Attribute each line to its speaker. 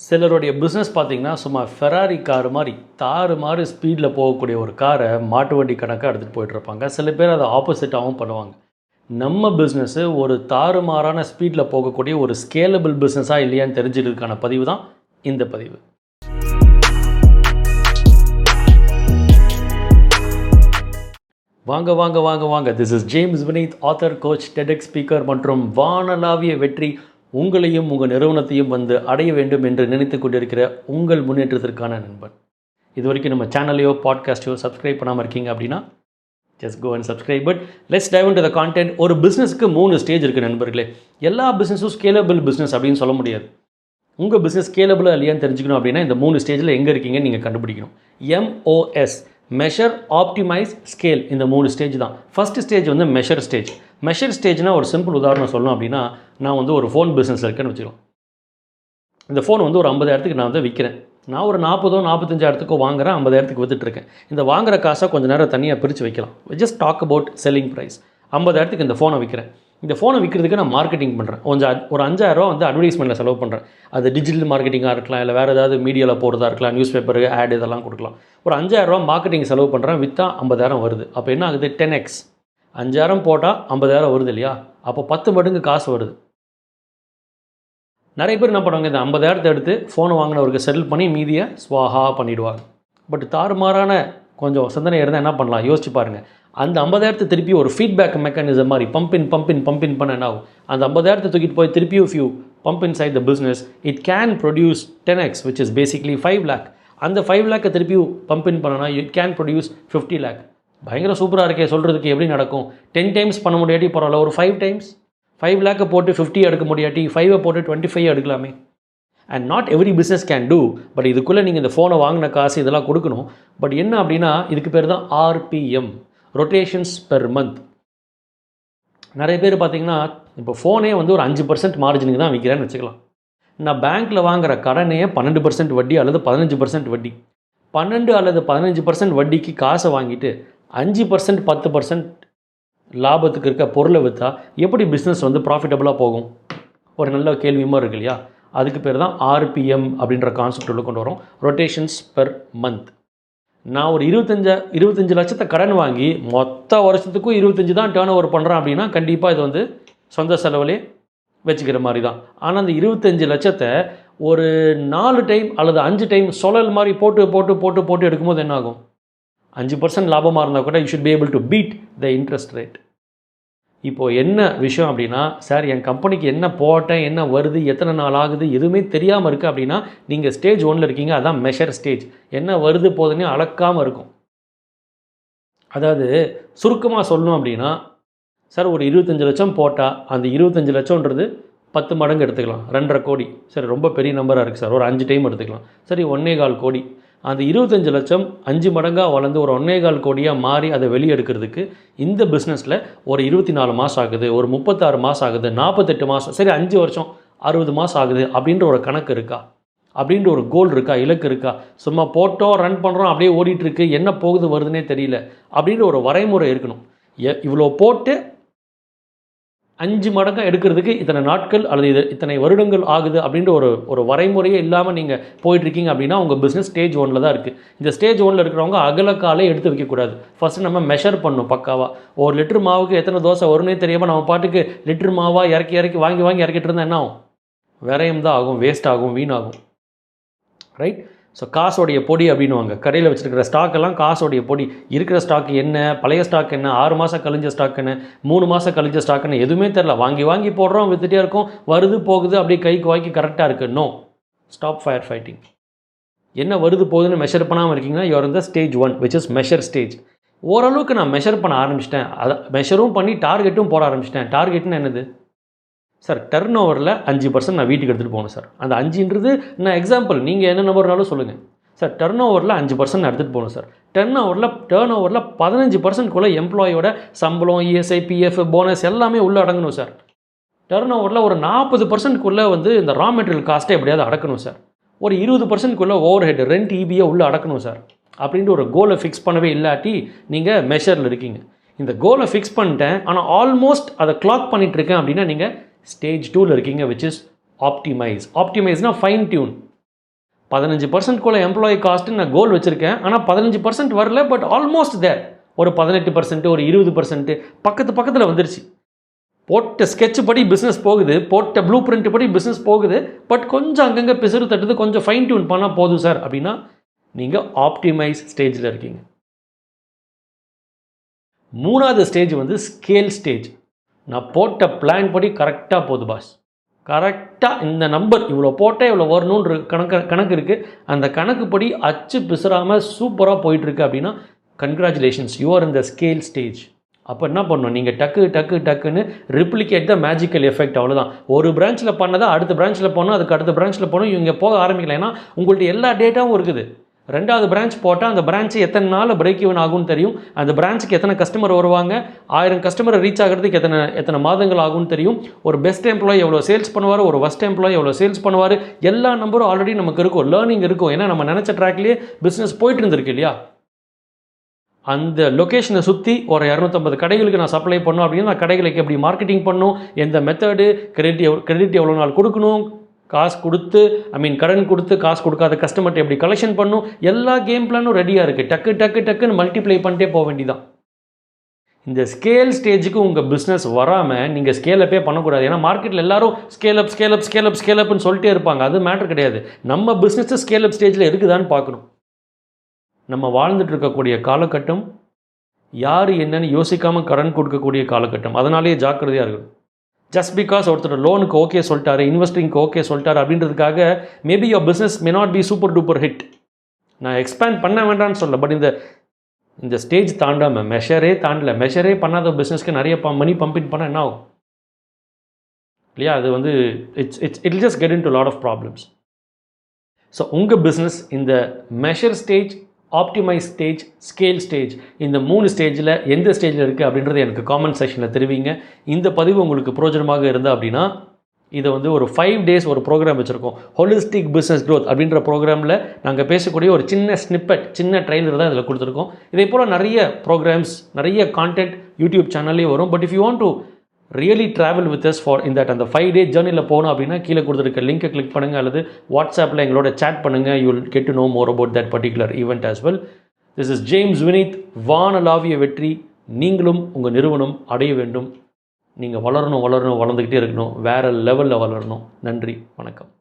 Speaker 1: சிலருடைய பிஸ்னஸ் பார்த்திங்கன்னா சும்மா ஃபெராரி கார் மாதிரி தாறுமாறு ஸ்பீடில் போகக்கூடிய ஒரு காரை மாட்டு வண்டி கணக்காக எடுத்துகிட்டு போயிட்டுருப்பாங்க. சில பேர் அதை ஆப்போசிட்டாகவும் பண்ணுவாங்க. நம்ம பிஸ்னஸ்ஸு ஒரு தாறுமாறான ஸ்பீடில் போகக்கூடிய ஒரு ஸ்கேலபிள் பிஸ்னஸாக இல்லையான்னு தெரிஞ்சுக்கிறதுக்கான பதிவு தான் இந்த பதிவு. வாங்க வாங்க வாங்க வாங்க this is James Vineeth, author, coach, TEDx speaker மற்றும் வானளாவிய வெற்றி உங்களையும் உங்கள் நிறுவனத்தையும் வந்து அடைய வேண்டும் என்று நினைத்து கொண்டிருக்கிற உங்கள் முன்னேற்றத்திற்கான நண்பன். இது வரைக்கும் நம்ம சேனலையோ பாட்காஸ்ட்டையோ சப்ஸ்கிரைப் பண்ணாமல் இருக்கீங்க அப்படின்னா just go and subscribe. But let's dive into the content. ஒரு பிஸ்னஸ்க்கு 3 ஸ்டேஜ் இருக்குது நண்பர்களே. எல்லா பிஸ்னஸும் ஸ்கேலபிள் பிஸ்னஸ் அப்படின்னு சொல்ல முடியாது. உங்கள் பிஸ்னஸ் ஸ்கேலபிளாக இல்லையான்னு தெரிஞ்சுக்கணும் அப்படின்னா இந்த 3 ஸ்டேஜில் எங்கே இருக்கீங்கன்னு நீங்கள் கண்டுபிடிக்கணும். MOS, measure, optimise, scale. இந்த 3 ஸ்டேஜ் தான். ஃபஸ்ட் ஸ்டேஜ் வந்து மெஷர் ஸ்டேஜ். மெஷர் ஸ்டேஜ்னால் ஒரு சிம்பிள் உதாரணம் சொல்லணும் அப்படின்னா, நான் வந்து ஒரு ஃபோன் பிஸ்னஸ் இருக்கேன்னு வச்சுக்கலாம். இந்த ஃபோன் வந்து ஒரு 50,000க்கு நான் வந்து விற்கிறேன். நான் ஒரு 40,000-45,000 வாங்குறேன், 50,000 விற்றுட்டுருக்கேன். இந்த வாங்குற காசை கொஞ்சம் நேரம் தனியாக பிரித்து வைக்கலாம். Just talk about selling price. 50,000 இந்த ஃபோனை விற்கிறேன். இந்த ஃபோனை விற்கிறதுக்கு நான் மார்க்கெட்டிங் பண்ணுறேன். ஒரு 5,000 வந்து அட்வர்டைஸ்மெண்ட்டில் செலவு பண்ணுறேன். அது டிஜிட்டல் மார்க்கெட்டிங்காக இருக்கலாம், இல்லை வேறு ஏதாவது மீடியாவில் போகிறதா இருக்கலாம், நியூஸ் பேப்பர் ஆட் இதெல்லாம் கொடுக்கலாம். ஒரு 5,000 மார்க்கெட்டிங் செலவு பண்ணுறேன், விற்றா 50,000 வருது. அப்போ என்ன ஆகுது? 10x. 5,000 போட்டால் 50,000 வருது இல்லையா? அப்போ 10 மடங்கு காசு வருது. நிறைய பேர் என்ன பண்ணுவாங்க, இந்த 50,000 எடுத்து ஃபோனை வாங்கினவருக்கு செட்டில் பண்ணி மீதியை ஸ்வாஹா பண்ணிவிடுவாங்க. பட் தாறுமாறான கொஞ்சம் சிந்தனை இருந்தால் என்ன பண்ணலாம் யோசிச்சு பாருங்கள். அந்த 50,000 திருப்பி ஒரு ஃபீட்பேக் மெக்கானிசம் மாதிரி பம்பின் பண்ண என்ன ஆகும்? அந்த 50,000 தூக்கிட்டு போய் திருப்பியும் few pump inside the business, it can produce 10x which is basically 5 lakh. அந்த 5 lakh திருப்பியும் பம்பின் பண்ணனா இட் கேன் ப்ரொடியூஸ் 50 lakh. பயங்கர சூப்பராக இருக்கே, சொல்கிறதுக்கு எப்படி நடக்கும்? 10 times பண்ண முடியாட்டி பரவாயில்ல, ஒரு 5 times 5 lakh போட்டு 50 எடுக்க முடியாட்டி 5 போட்டு 25 எடுக்கலாமே. And not every business can do. But இதுக்குள்ளே நீங்கள் இந்த ஃபோனை வாங்கின காசு இதெல்லாம் கொடுக்கணும். பட் என்ன அப்படின்னா இதுக்கு பேர் தான் RPM, ரொட்டேஷன்ஸ் பெர் மந்த். நிறைய பேர் பார்த்தீங்கன்னா இப்போ ஃபோனே வந்து ஒரு 5% மார்ஜினுக்கு தான் விற்கிறேன்னு வச்சுக்கலாம். நான் பேங்க்கில் வாங்குகிற கடனே 12% வட்டி அல்லது 15% வட்டி. 12 அல்லது 15% வட்டிக்கு காசை வாங்கிட்டு 5% 10% லாபத்துக்கு இருக்க பொருளை விற்றா எப்படி பிஸ்னஸ் வந்து ப்ராஃபிட்டபுளாக போகும்? ஒரு நல்ல கேள்வியுமா இருக்கு இல்லையா? அதுக்கு பேர் தான் RPM அப்படின்ற கான்செப்ட் உள்ள கொண்டு வரோம், ரொட்டேஷன்ஸ் பெர் மந்த். நான் ஒரு 25 லட்சத்தை கடன் வாங்கி மொத்த வருஷத்துக்கும் 25 தான் டேர்ன் ஓவர் பண்ணுறேன் அப்படின்னா கண்டிப்பாக இது வந்து சொந்த செலவுலே வச்சுக்கிற மாதிரி தான். ஆனால் அந்த 25 லட்சத்தை ஒரு 4 டைம் அல்லது 5 டைம் சொலல் மாதிரி போட்டு எடுக்கும்போது என்ன ஆகும்? 5% லாபமாக இருந்தால் கூட you should be able to beat the interest rate. இப்போது என்ன விஷயம் அப்படின்னா, சார் என் கம்பெனிக்கு என்ன போட்டேன், என்ன வருது, எத்தனை நாள் ஆகுது, எதுவுமே தெரியாமல் இருக்குது அப்படின்னா நீங்கள் ஸ்டேஜ் 1 இருக்கீங்க. அதான் மெஷர் ஸ்டேஜ். என்ன வருது போதுன்னே அளக்காமல் இருக்கும். அதாவது சுருக்கமாக சொல்லணும் அப்படின்னா, சார் ஒரு 25 லட்சம் போட்டால் அந்த 25 லட்சம்ன்றது 10 மடங்கு எடுத்துக்கலாம், 2.5 கோடி. சரி, ரொம்ப பெரிய நம்பராக இருக்குது சார், ஒரு 5 டைம் எடுத்துக்கலாம். சரி, 1.25 கோடி. அந்த 25 லட்சம் 5 மடங்காக வளர்ந்து ஒரு 1.25 கோடியாக மாறி அதை வெளியே எடுக்கிறதுக்கு இந்த பிஸ்னஸில் ஒரு 24 மாதம் ஆகுது, ஒரு 36 மாதம் ஆகுது, 48 மாதம், சரி 5 வருஷம் 60 மாதம் ஆகுது அப்படின்ற ஒரு கணக்கு இருக்கா? அப்படின்ற ஒரு கோல் இருக்கா? இலக்கு இருக்கா? சும்மா போட்டோம், ரன் பண்ணுறோம், அப்படியே ஓடிட்டுருக்கு, என்ன போகுது வருதுன்னே தெரியல அப்படின்ற ஒரு வரைமுறை இருக்கணும். இவ்வளோ போட்டு 5 மடங்காக எடுக்கிறதுக்கு இத்தனை நாட்கள் அல்லது இத்தனை வருடங்கள் ஆகுது அப்படின்ற ஒரு வரைமுறையே இல்லாமல் நீங்கள் போயிட்டுருக்கீங்க அப்படின்னா உங்கள் பிஸ்னஸ் ஸ்டேஜ் 1 தான் இருக்குது. இந்த ஸ்டேஜ் 1 இருக்கிறவங்க அகலக்காலே எடுத்து வைக்கக்கூடாது. ஃபஸ்ட்டு நம்ம மெஷர் பண்ணணும் பக்காவாக. ஒரு லிட்டர் மாவுக்கு எத்தனை தோசை வரும்னே தெரியாமல் நம்ம பாட்டுக்கு லிட்டர் மாவாக இறக்கி வாங்கி இறக்கிட்டு இருந்தால் என்ன ஆகும்? விரயம் தான் ஆகும், வேஸ்ட் ஆகும், வீணாகும். ரைட்? ஸோ காசோடைய பொடி அப்படின்வாங்க. கடையில் வச்சுருக்கிற ஸ்டாக்கெல்லாம் காசோடைய பொடி. இருக்கிற ஸ்டாக் என்ன, பழைய ஸ்டாக் என்ன, 6 மாதம் கழிஞ்ச ஸ்டாக் என்ன, 3 மாதம் கழிஞ்ச ஸ்டாக் என்ன, எதுவுமே தெரில. வாங்கி போடுறோம், வித்துட்டே இருக்கோம், வருது போகுது, அப்படியே கைக்கு வாங்கி கரெக்டாக இருக்குது. No, stop fire fighting. என்ன வருது போகுதுன்னு மெஷர் பண்ணாமல் இருக்கீங்கன்னா you are in the stage 1 which is measure stage. ஓரளவுக்கு நான் மெஷர் பண்ண ஆரம்பிச்சிட்டேன், அதை மெஷரும் பண்ணி டார்கெட்டும் போட ஆரம்பிச்சிட்டேன். டார்கெட்னு என்னது? சார் டர்ன் ஓவரில் 5% நான் வீட்டுக்கு எடுத்துகிட்டு போகணும் சார். அந்த 5ன்றது நான் எக்ஸாம்பிள், நீங்கள் என்ன நம்பர்னாலும் சொல்லுங்கள். சார் டர்ன் ஓவரில் 5% நான் எடுத்துகிட்டு போகணும் சார். டர்ன் ஓவரில் 15%க்குள்ளே எம்ப்ளாயோட சம்பளம், ESI, PF, போனஸ் எல்லாமே உள்ளே அடங்கணும் சார். டர்ன் ஓவரில் ஒரு 40%க்குள்ளே வந்து இந்த ரா மெட்டீரியல் காஸ்ட்டை எப்படியாவது அடக்கணும் சார். ஒரு 20%க்குள்ளே ஓவர் ஹெட், ரெண்ட், EBயை உள்ளே அடக்கணும் சார். அப்படின்ட்டு ஒரு கோலை ஃபிக்ஸ் பண்ணவே இல்லாட்டி நீங்கள் மெஷரில் இருக்கீங்க. இந்த கோலை ஃபிக்ஸ் பண்ணிட்டேன், ஆனால் ஆல்மோஸ்ட் அதை கிளாக் பண்ணிகிட்ருக்கேன் அப்படின்னா நீங்கள் ஸ்டேஜ் 2 இருக்கீங்க, which is optimize. Optimizeனா ஃபைன் டியூன். 15% எம்ப்ளாயி காஸ்ட்டு நான் கோல் வச்சுருக்கேன். ஆனால் 15% வரல, பட் ஆல்மோஸ்ட் தேர். ஒரு 18%, ஒரு 20% பக்கத்தில் வந்துருச்சு. போட்ட ஸ்கெட்ச் படி பிஸ்னஸ் போகுது, போட்ட ப்ளூ பிரிண்ட் படி பிஸ்னஸ் போகுது, பட் கொஞ்சம் அங்கங்கே பிசுறு தட்டுது, கொஞ்சம் ஃபைன் டியூன் பண்ணால் போதும் சார் அப்படின்னா நீங்கள் ஆப்டிமைஸ் ஸ்டேஜில் இருக்கீங்க. 3வது ஸ்டேஜ் வந்து ஸ்கேல் ஸ்டேஜ். நான் போட்ட பிளான் படி கரெக்டாக போகுது பாஸ், கரெக்டாக இந்த நம்பர் இவ்வளோ போட்டால் இவ்வளோ வரணுன்ற கணக்கு இருக்குது, அந்த கணக்குப்படி அச்சு பிசுறாமல் சூப்பராக போயிட்டுருக்கு அப்படின்னா congratulations, you are in the scale stage. அப்போ என்ன பண்ணணும், நீங்கள் டக்குன்னு ரிப்ளிகேட் த மேஜிக்கல் எஃபெக்ட், அவ்வளோதான். ஒரு பிரான்ச்சில் பண்ணதை அடுத்த பிரான்ச்சில் போகணும், அதுக்கு அடுத்த பிரான்ச்சில் போகணும், இவங்க போக ஆரம்பிக்கலாம். ஏன்னா உங்கள்கிட்ட எல்லா டேட்டாவும் இருக்குது. 2வது பிரான்ச் போட்டால் அந்த பிரான்ச்சு எத்தனை நாள் பிரேக் ஈவன் ஆகும்னு தெரியும், அந்த பிரான்ச்சுக்கு எத்தனை கஸ்டமர் வருவாங்க, 1000 கஸ்டமரை ரீச் ஆகிறதுக்கு எத்தனை மாதங்கள் ஆகும்னு தெரியும், ஒரு பெஸ்ட் எம்ப்ளாயி எவ்வளோ சேல்ஸ் பண்ணுவார், ஒரு ஒஸ்ட் எம்ப்ளாயி எவ்வளோ சேல்ஸ் பண்ணுவார், எல்லா நம்பரும் ஆல்ரெடி நமக்கு இருக்கும், லேர்னிங் இருக்கும். ஏன்னா நம்ம நினச்ச ட்ராக்லேயே பிஸ்னஸ் போயிட்டு இருந்திருக்கு இல்லையா. அந்த லொக்கேஷனை சுற்றி ஒரு 250 கடைகளுக்கு நான் சப்ளை பண்ணணும் அப்படின்னா நான் கடைகளுக்கு எப்படி மார்க்கெட்டிங் பண்ணணும், எந்த மெத்தடு, கிரெடிட் எவ்வளோ நாள் கொடுக்கணும், காசு கொடுத்து கடன் கொடுத்து காசு கொடுக்காத கஸ்டமர்கிட்ட எப்படி கலெக்ஷன் பண்ணணும், எல்லா கேம் பிளானும் ரெடியாக இருக்குது. டக்குன்னு மல்டிப்ளை பண்ணிட்டே போக வேண்டியதான். இந்த ஸ்கேல் ஸ்டேஜுக்கு உங்கள் பிஸ்னஸ் வராமல் நீங்கள் ஸ்கேலப்பே பண்ணக்கூடாது. ஏன்னா மார்க்கெட்டில் எல்லாரும் ஸ்கேலப்னு சொல்லிட்டே இருப்பாங்க. அது மேட்டர் கிடையாது. நம்ம பிஸ்னஸ் ஸ்கேலப் ஸ்டேஜில் இருக்குதான்னு பார்க்கணும். நம்ம வாழ்ந்துட்டு இருக்கக்கூடிய காலகட்டம் யார் என்னன்னு யோசிக்காமல் கடன் கொடுக்கக்கூடிய காலகட்டம். அதனாலேயே ஜாக்கிரதையாக இருக்கணும். ஜஸ்ட் பிகாஸ் ஒருத்தர் லோனுக்கு ஓகே சொல்லிட்டாரு, இன்வெஸ்டிங்க்கு ஓகே சொல்லிட்டாரு அப்படின்றதுக்காக maybe your business may not be super duper hit. நான் எக்ஸ்பேண்ட் பண்ண வேண்டாம்னு சொல்லல, பட் இந்த ஸ்டேஜ் தாண்டாமல் மெஷரே பண்ணாத பிஸ்னஸ்க்கு நிறைய மணி பம்பிங் பண்ண என்ன ஆகும் இல்லையா. அது வந்து it's just get in to lot of problems. So உங்கள் பிஸ்னஸ் இந்த measure stage, optimise stage, scale stage, இந்த 3 ஸ்டேஜில் எந்த ஸ்டேஜில் இருக்குது அப்படின்றத எனக்கு காமெண்ட் செக்ஷனில் தெரிவிங்க. இந்த பதிவு உங்களுக்கு பிரோஜனமாக இருந்தால் அப்படின்னா இதை வந்து ஒரு 5 days ஒரு ப்ரோக்ராம் வச்சுருக்கோம், ஹோலிஸ்டிக் பிஸ்னஸ் க்ரோத் அப்படின்ற ப்ரோக்ராமில் நாங்கள் பேசக்கூடிய ஒரு சின்ன ஸ்னிப்பெட், சின்ன ட்ரைலர் தான் இதில் கொடுத்துருக்கோம். இதே போல் நிறைய ப்ரோக்ராம்ஸ், நிறைய கான்டென்ட் யூடியூப் சேனல்லே வரும். But if you want to really travel with us for இந்த அந்த 5 day ஜேர்னியில் போகணும் அப்படின்னா கீழே கொடுத்துருக்க லிங்கை கிளிக் பண்ணுங்கள், அல்லது வாட்ஸ்அப்பில் எங்களோட சேட் பண்ணுங்கள். You will get to know more about that particular event as well. This is James Vineeth. வானளாவிய வெற்றி நீங்களும் உங்கள் நிறுவனம் அடைய வேண்டும். நீங்கள் வளரணும், வளர்ந்துக்கிட்டே இருக்கணும், வேறு லெவலில் வளரணும். நன்றி, வணக்கம்.